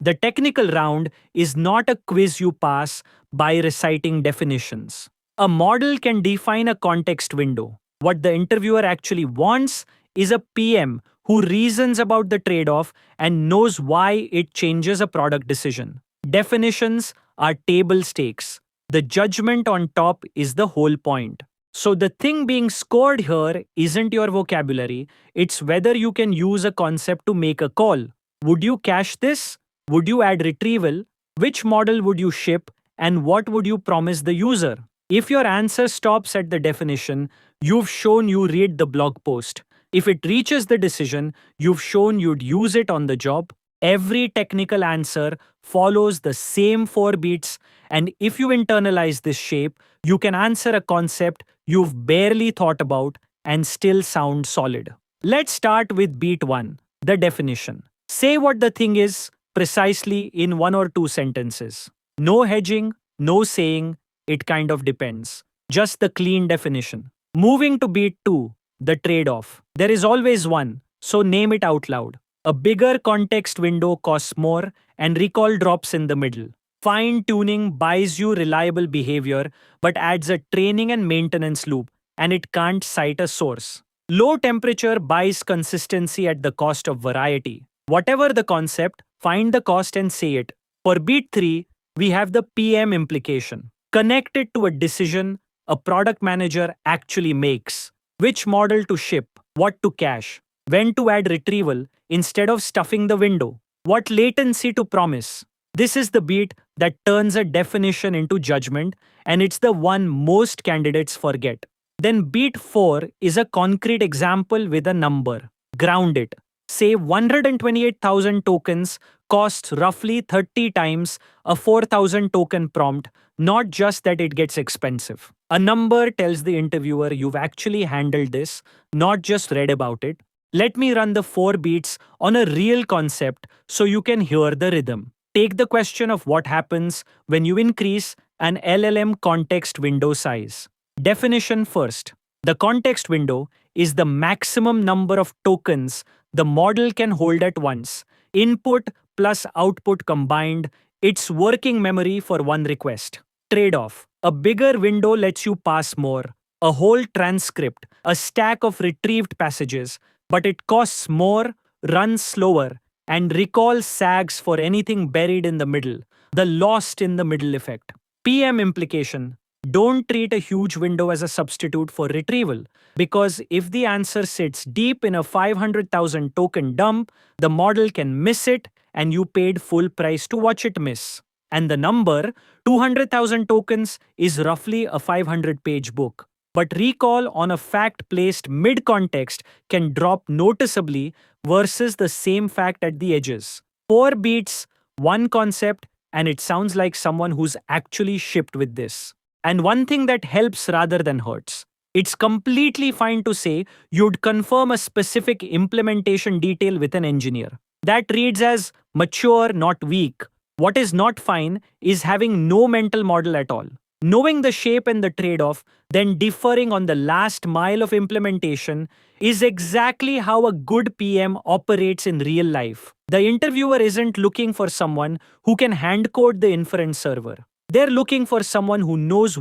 The technical round is not a quiz you pass by reciting definitions. A model can define a context window. What the interviewer actually wants is a PM who reasons about the trade off and knows why it changes a product decision. Definitions are table stakes. The judgment on top is the whole point. So, the thing being scored here isn't your vocabulary, it's whether you can use a concept to make a call. Would you cache this? Would you add retrieval? Which model would you ship? And what would you promise the user? If your answer stops at the definition, you've shown you read the blog post. If it reaches the decision, you've shown you'd use it on the job. Every technical answer follows the same 4 beats, and if you internalize this shape, you can answer a concept you've barely thought about and still sound solid. Let's start with beat 1, the definition. Say what the thing is precisely in 1 or 2 sentences. No hedging, no saying, it kind of depends. Just the clean definition. Moving to beat 2, the trade off. There is always one, so name it out loud. A bigger context window costs more, and recall drops in the middle. Fine tuning buys you reliable behavior but adds a training and maintenance loop, and it can't cite a source. Low temperature buys consistency at the cost of variety. Whatever the concept, find the cost and say it. For beat 3, we have the PM implication. Connect it to a decision a product manager actually makes. Which model to ship, what to cache, when to add retrieval instead of stuffing the window, what latency to promise. This is the beat that turns a definition into judgment, and it's the one most candidates forget. Then beat 4 is a concrete example with a number. Ground it. Say 128,000 tokens costs roughly 30 times a 4,000 token prompt, not just that it gets expensive. A number tells the interviewer you've actually handled this, not just read about it. Let me run the 4 beats on a real concept so you can hear the rhythm. Take the question of what happens when you increase an LLM context window size. Definition first. The context window is the maximum number of tokens the model can hold at once. Input plus output combined, it's working memory for one request. Trade-off. A bigger window lets you pass more. A whole transcript, a stack of retrieved passages, but it costs more, runs slower, and recall sags for anything buried in the middle. The lost in the middle effect. PM implication. Don't treat a huge window as a substitute for retrieval, because if the answer sits deep in a 500,000 token dump, the model can miss it and you paid full price to watch it miss. And the number, 200,000 tokens, is roughly a 500-page book. But recall on a fact placed mid-context can drop noticeably versus the same fact at the edges. 4 beats, 1 concept, and it sounds like someone who's actually shipped with this. And one thing that helps rather than hurts. It's completely fine to say you'd confirm a specific implementation detail with an engineer. That reads as mature, not weak. What is not fine is having no mental model at all. Knowing the shape and the trade-off, then differing on the last mile of implementation is exactly how a good PM operates in real life. The interviewer isn't looking for someone who can hand code the inference server. They're looking for someone who knows